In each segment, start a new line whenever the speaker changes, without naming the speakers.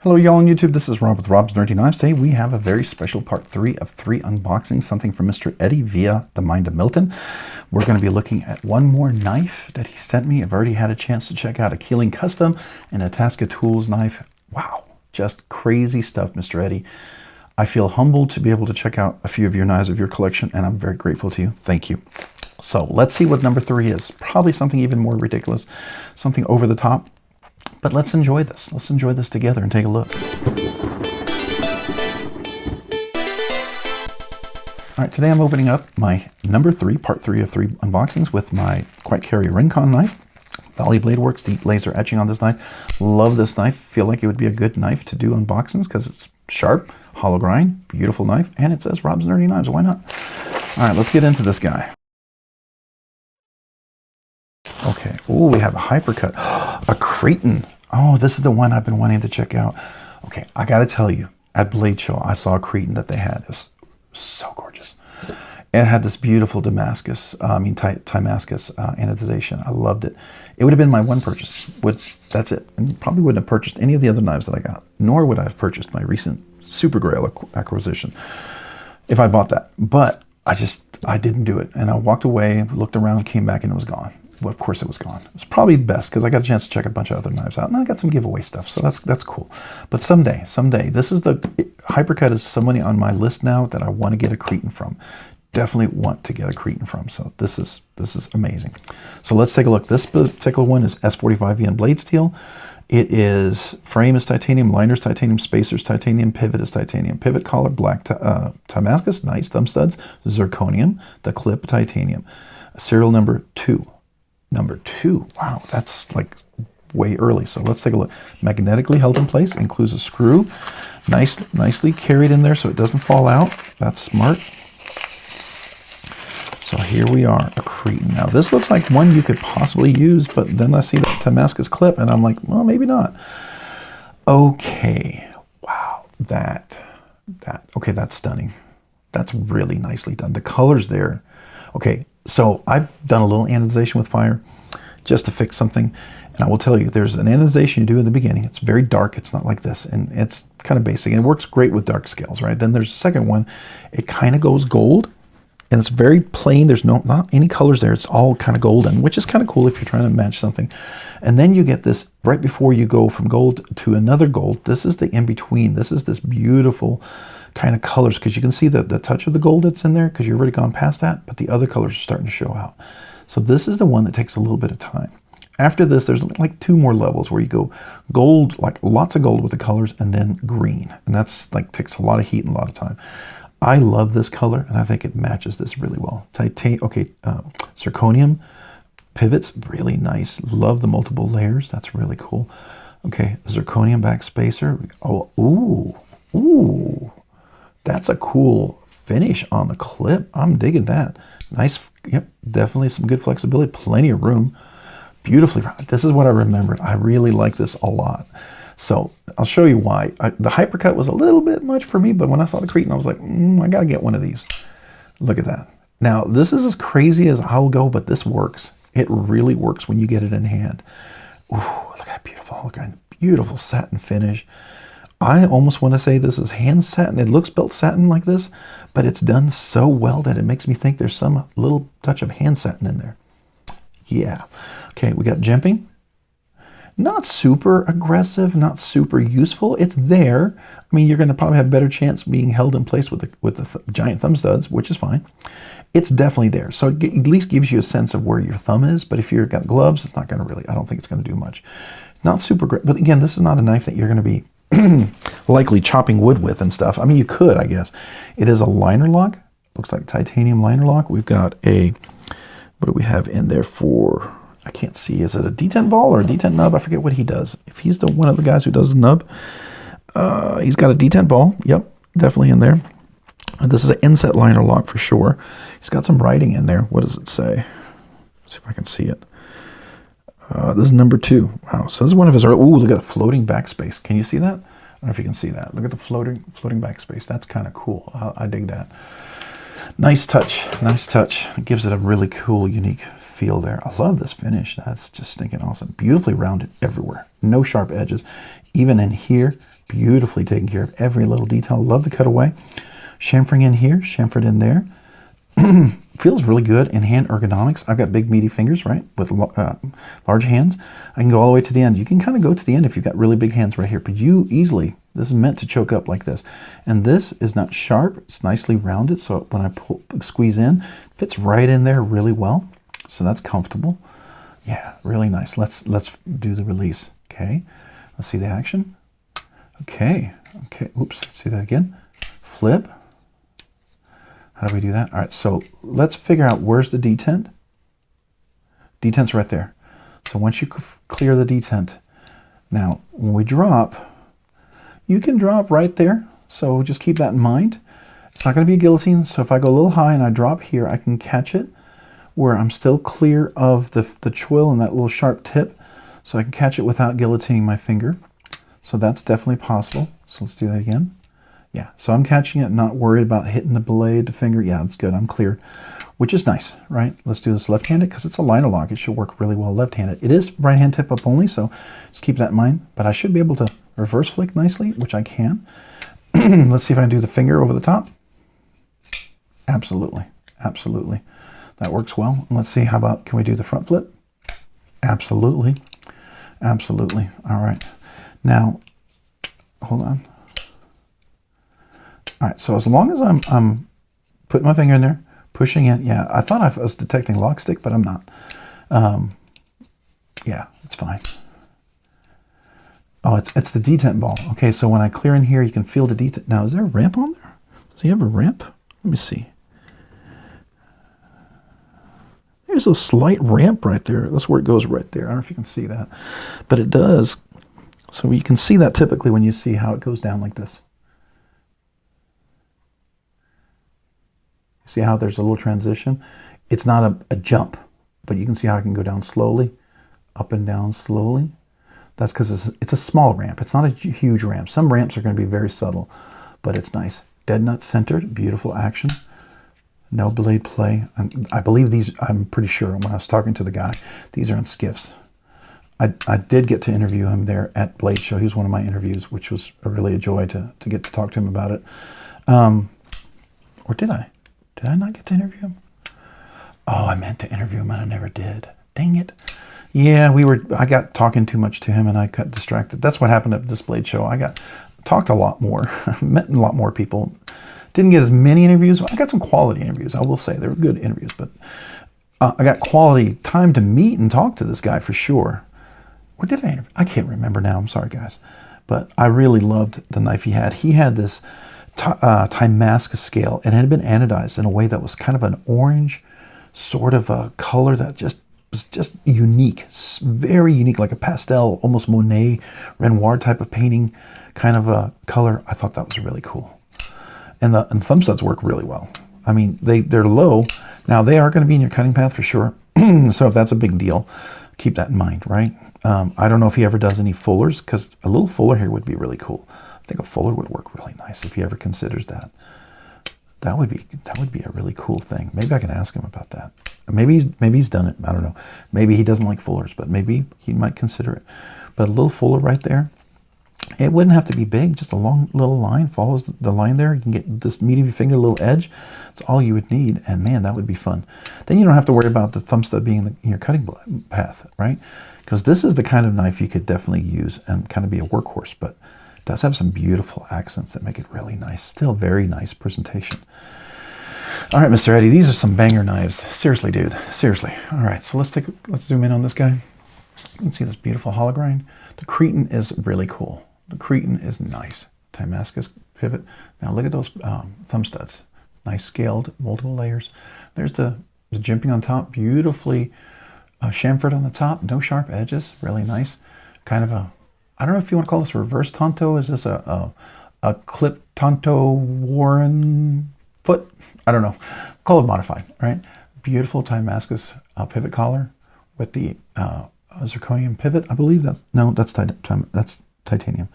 Hello y'all on YouTube, this is Rob with Rob's Nerdy Knives. Today we have a very special part 3 of 3 unboxings, something from Mr. Eddy via the Mind of Milton. We're going to be looking at one more knife that he sent me. I've already had a chance to check out a Keeling Custom and a Tasca Tools knife. Wow, just crazy stuff, Mr. Eddy. I feel humbled to be able to check out a few of your knives of your collection, and I'm very grateful to you. Thank you. So let's see what number 3 is. Probably something even more ridiculous, something over the top. But let's enjoy this. Let's enjoy this together and take a look. All right, today I'm opening up my number 3, part 3 of 3 unboxings with my Quick Carry Rincon knife. Valley Blade Works, deep laser etching on this knife. Love this knife. Feel like it would be a good knife to do unboxings because it's sharp, hollow grind, beautiful knife, and it says Rob's Nerdy Knives. Why not? All right, let's get into this guy. Okay, oh, we have a Hypercut, a Cretin. Oh, this is the one I've been wanting to check out. Okay, I gotta tell you, at Blade Show, I saw a Cretin that they had. It was so gorgeous. It had this beautiful Damascus, Damascus anodization. I loved it. It would have been my one purchase. That's it. And probably wouldn't have purchased any of the other knives that I got, nor would I have purchased my recent Super Grail acquisition if I bought that. But I didn't do it. And I walked away, looked around, came back, and it was gone. Well, of course it was gone. It was probably best because I got a chance to check a bunch of other knives out, and I got some giveaway stuff, so that's cool. But someday, this is the Hypercut is somebody on my list now that I want to get a Cretin from. Definitely want to get a Cretin from. So this is amazing. So let's take a look. This particular one is S45VN blade steel. It is frame is titanium, liners titanium, spacers titanium, pivot is titanium, pivot collar black Damascus, nice thumb studs, zirconium, the clip titanium. Serial number 2. Number 2, wow, that's like way early. So let's take a look. Magnetically held in place, includes a screw, nicely carried in there so it doesn't fall out. That's smart. So here we are, a Cretin. Now this looks like one you could possibly use, but then I see that Damascus clip and I'm like, well, maybe not. Okay, wow, okay, that's stunning. That's really nicely done. The colors there, okay. So I've done a little anodization with fire just to fix something. And I will tell you, there's an anodization you do in the beginning. It's very dark. It's not like this. And it's kind of basic. And it works great with dark scales, right? Then there's a second one. It kind of goes gold. And it's very plain. There's not any colors there. It's all kind of golden, which is kind of cool if you're trying to match something. And then you get this right before you go from gold to another gold. This is the in-between. This is this beautiful kind of colors, because you can see the touch of the gold that's in there because you've already gone past that, but the other colors are starting to show out. So this is the one that takes a little bit of time. After this, there's like 2 more levels where you go gold, like lots of gold with the colors, and then green. And that's like takes a lot of heat and a lot of time. I love this color, and I think it matches this really well. Zirconium pivots, really nice. Love the multiple layers. That's really cool. Okay, zirconium back spacer. Oh, ooh. That's a cool finish on the clip. I'm digging that. Nice, yep, definitely some good flexibility, plenty of room. Beautifully rounded. This is what I remembered. I really like this a lot. So I'll show you why. The Hypercut was a little bit much for me, but when I saw the Cretin, I was like, I gotta get one of these. Look at that. Now, this is as crazy as I'll go, but this works. It really works when you get it in hand. Ooh, look at that beautiful satin finish. I almost want to say this is hand satin. It looks built satin like this, but it's done so well that it makes me think there's some little touch of hand satin in there. Yeah. Okay, we got jimping. Not super aggressive, not super useful. It's there. I mean, you're going to probably have a better chance being held in place with the giant thumb studs, which is fine. It's definitely there. So it at least gives you a sense of where your thumb is, but if you've got gloves, it's not going to really, I don't think it's going to do much. Not super great, but again, this is not a knife that you're going to be likely chopping wood with and stuff. I mean, you could, I guess. It is a liner lock. Looks like titanium liner lock. We've got a, what do we have in there for, I can't see. Is it a detent ball or a detent nub? I forget what he does. If he's one of the guys who does the nub, he's got a detent ball. Yep, definitely in there. This is an inset liner lock for sure. He's got some writing in there. What does it say? Let's see if I can see it. This is number 2. Wow, so this is one of his early, ooh, look at the floating backspace. Can you see that? I don't know if you can see that. Look at the floating backspace. That's kind of cool. I dig that. Nice touch, nice touch. It gives it a really cool, unique feel there. I love this finish. That's just stinking awesome. Beautifully rounded everywhere. No sharp edges. Even in here, beautifully taken care of. Every little detail. Love the cutaway. Chamfering in here, chamfered in there. Feels really good in hand ergonomics. I've got big meaty fingers, right, with large hands. I can go all the way to the end. You can kind of go to the end if you've got really big hands right here, but you easily, this is meant to choke up like this. And this is not sharp, it's nicely rounded, so when I squeeze in, it fits right in there really well. So that's comfortable. Yeah, really nice. Let's do the release. Okay, let's see the action. Okay, oops, let's see that again. Flip. How do we do that? All right, so let's figure out where's the detent. Detent's right there. So once you clear the detent, now when we drop, you can drop right there. So just keep that in mind. It's not going to be a guillotine, so if I go a little high and I drop here, I can catch it where I'm still clear of the choil and that little sharp tip, so I can catch it without guillotining my finger. So that's definitely possible. So let's do that again. Yeah, so I'm catching it, not worried about hitting the blade, the finger. Yeah, it's good, I'm cleared, which is nice, right? Let's do this left-handed because it's a liner lock. It should work really well left-handed. It is right-hand tip up only, so just keep that in mind. But I should be able to reverse flick nicely, which I can. Let's see if I can do the finger over the top. Absolutely, absolutely. That works well. Let's see, how about, can we do the front flip? Absolutely, absolutely. All right, now, hold on. All right, so as long as I'm putting my finger in there, pushing in, yeah, I thought I was detecting lock stick, but I'm not. Yeah, it's fine. Oh, it's the detent ball. Okay, so when I clear in here, you can feel the detent. Now, is there a ramp on there? Does he have a ramp? Let me see. There's a slight ramp right there. That's where it goes right there. I don't know if you can see that, but it does. So you can see that typically when you see how it goes down like this. See how there's a little transition? It's not a jump, but you can see how I can go down slowly, up and down slowly. That's because it's a small ramp. It's not a huge ramp. Some ramps are going to be very subtle, but it's nice. Dead nut centered, beautiful action. No blade play. I believe these, I'm pretty sure when I was talking to the guy, these are in Skiffs. I did get to interview him there at Blade Show. He was one of my interviews, which was really a joy to get to talk to him about it. Or did I? Did I not get to interview him? Oh, I meant to interview him and I never did. Dang it. Yeah, I got talking too much to him and I got distracted. That's what happened at this Blade Show. I talked a lot more, met a lot more people. Didn't get as many interviews. I got some quality interviews, I will say. They were good interviews, but I got quality time to meet and talk to this guy for sure. Or did I interview? I can't remember now. I'm sorry, guys. But I really loved the knife he had. He had this Damascus scale, and it had been anodized in a way that was kind of an orange sort of a color that was just unique, very unique, like a pastel, almost Monet, Renoir type of painting kind of a color. I thought that was really cool. And the thumb studs work really well. I mean, they're low. Now, they are going to be in your cutting path for sure. So if that's a big deal, keep that in mind, right? I don't know if he ever does any fullers, because a little fuller here would be really cool. I think a fuller would work really nice if he ever considers that. That would be a really cool thing. Maybe I can ask him about that. Maybe he's done it. I don't know. Maybe he doesn't like fullers, but maybe he might consider it. But a little fuller right there. It wouldn't have to be big, just a long little line follows the line there. You can get this meat of your finger, a little edge. That's all you would need, and man, that would be fun. Then you don't have to worry about the thumb stud being in your cutting path, right? Because this is the kind of knife you could definitely use and kind of be a workhorse, but it does have some beautiful accents that make it really nice. Still very nice presentation. All right, Mr. Eddy, these are some banger knives. Seriously, dude, seriously. All right, so let's zoom in on this guy. You can see this beautiful hollow grind. The Cretin is really cool. The Cretin is nice. Damascus pivot. Now look at those thumb studs. Nice scaled, multiple layers. There's the jimping on top, beautifully chamfered on the top. No sharp edges, really nice. Kind of a, I don't know if you want to call this a reverse tanto. Is this a clip tanto Warren foot? I don't know. Call it modified, right? Beautiful Damascus pivot collar with the zirconium pivot. I believe that's titanium.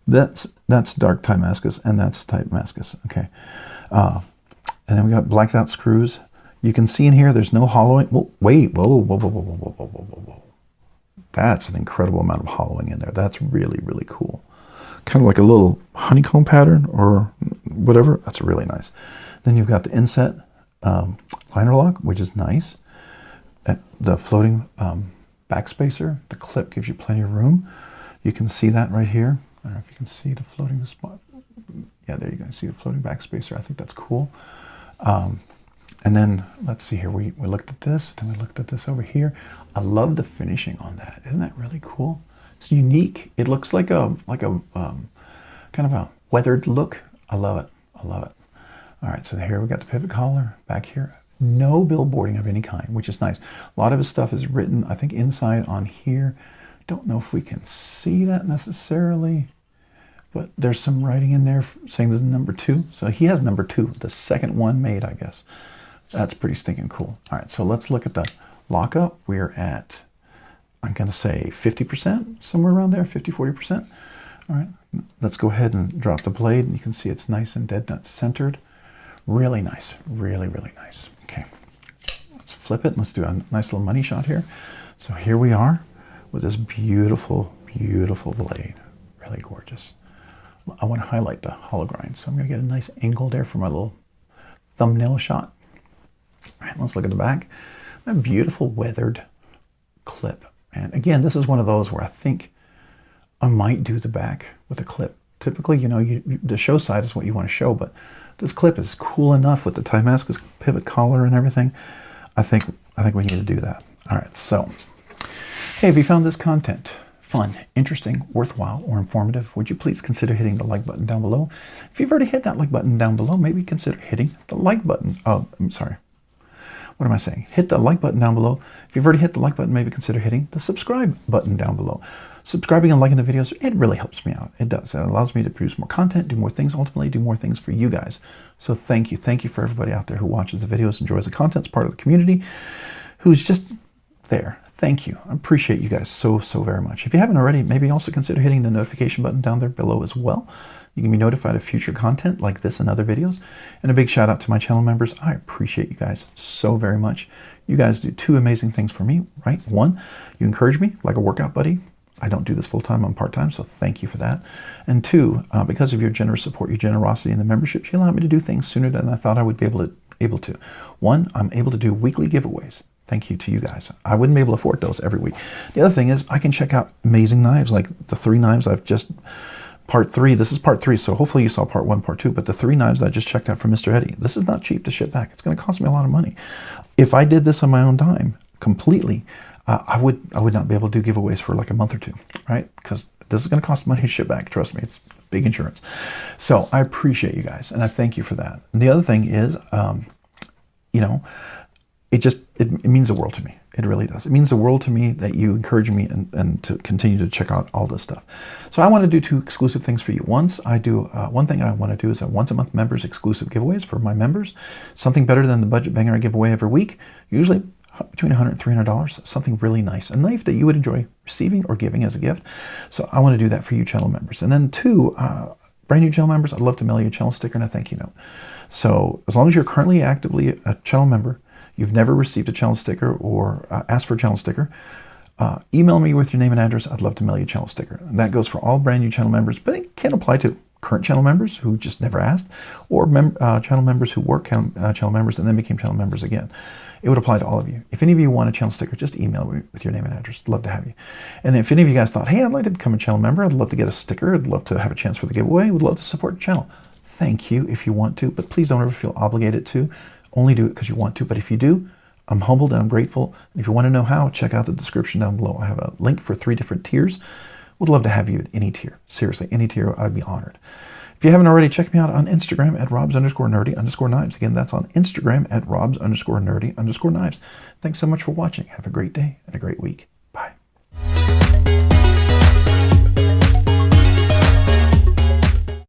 That's dark Damascus, and that's Damascus. Okay, and then we got blacked out screws. You can see in here there's no hollowing. Whoa, wait, whoa. That's an incredible amount of hollowing in there. That's really, really cool. kind of like a little honeycomb pattern or whatever. That's really nice. Then you've got the inset liner lock, which is nice. The floating backspacer, the clip gives you plenty of room. You can see that right here. I don't know if you can see the floating spot. Yeah, there you go. See the floating backspacer. I think that's cool. And then let's see here. We looked at this, then we looked at this over here. I love the finishing on that. Isn't that really cool? It's unique. It looks like a kind of a weathered look. I love it. I love it. All right, so here we got the pivot collar back here. No billboarding of any kind, which is nice. A lot of his stuff is written, I think, inside on here. Don't know if we can see that necessarily, but there's some writing in there saying this is number 2. So he has number 2, the second one made, I guess. That's pretty stinking cool. All right, so let's look at the lockup. We're at, I'm going to say 50%, somewhere around there, 50, 40%. All right, let's go ahead and drop the blade, and you can see it's nice and dead nut centered. Really nice, really, really nice. Okay, let's flip it. Let's do a nice little money shot here. So here we are with this beautiful, beautiful blade. Really gorgeous. I want to highlight the hollow grind, so I'm going to get a nice angle there for my little thumbnail shot. All right, let's look at the back. A beautiful weathered clip. And again, this is one of those where I think I might do the back with a clip. Typically, you know, the show side is what you want to show, but this clip is cool enough with the Timascus pivot collar and everything. I think we need to do that. All right, so, hey, if you found this content fun, interesting, worthwhile, or informative, would you please consider hitting the like button down below? If you've already hit that like button down below, maybe consider hitting the like button. Oh, I'm sorry. What am I saying? Hit the like button down below. If you've already hit the like button, maybe consider hitting the subscribe button down below. Subscribing and liking the videos, it really helps me out. It does. It allows me to produce more content, do more things, ultimately do more things for you guys. So thank you. Thank you for everybody out there who watches the videos, enjoys the content, is part of the community, who's just there. Thank you. I appreciate you guys so, so very much. If you haven't already, maybe also consider hitting the notification button down there below as well. You can be notified of future content like this and other videos. And a big shout out to my channel members. I appreciate you guys so very much. You guys do 2 amazing things for me, right? 1, you encourage me like a workout buddy. I don't do this full-time, I'm part-time, so thank you for that. And 2, because of your generous support, your generosity in the memberships, you allow me to do things sooner than I thought I would be able to. 1, I'm able to do weekly giveaways. Thank you to you guys. I wouldn't be able to afford those every week. The other thing is I can check out amazing knives, like the 3 knives I've just, part 3, this is part 3, so hopefully you saw part 1, part 2, but the 3 knives I just checked out from Mr. Eddy, this is not cheap to ship back. It's going to cost me a lot of money. If I did this on my own dime, completely, I would not be able to do giveaways for like a month or 2, right? Because this is going to cost money to ship back. Trust me, it's big insurance. So I appreciate you guys, and I thank you for that. And the other thing is, you know, it means the world to me. It really does. It means the world to me that you encourage me and to continue to check out all this stuff. So I want to do 2 exclusive things for you. One thing I want to do is a once a month members exclusive giveaways for my members. Something better than the budget banger I give away every week. Usually between $100 and $300, something really nice, a knife that you would enjoy receiving or giving as a gift. So I want to do that for you channel members. And then 2, brand new channel members, I'd love to mail you a channel sticker and a thank you note. So as long as you're currently actively a channel member, you've never received a channel sticker or asked for a channel sticker, email me with your name and address. I'd love to mail you a channel sticker. And that goes for all brand new channel members, but it can apply to current channel members who just never asked, or channel members who were channel members and then became channel members again. It would apply to all of you. If any of you want a channel sticker, just email me with your name and address. I'd love to have you. And if any of you guys thought, hey, I'd like to become a channel member, I'd love to get a sticker, I'd love to have a chance for the giveaway, would love to support the channel. Thank you if you want to, but please don't ever feel obligated to. Only do it because you want to. But if you do, I'm humbled and I'm grateful. If you want to know how, check out the description down below. I have a link for 3 different tiers. Would love to have you at any tier. Seriously, any tier, I'd be honored. If you haven't already, check me out on Instagram at robs_nerdy_knives. Again, that's on Instagram at robs_nerdy_knives. Thanks so much for watching. Have a great day and a great week.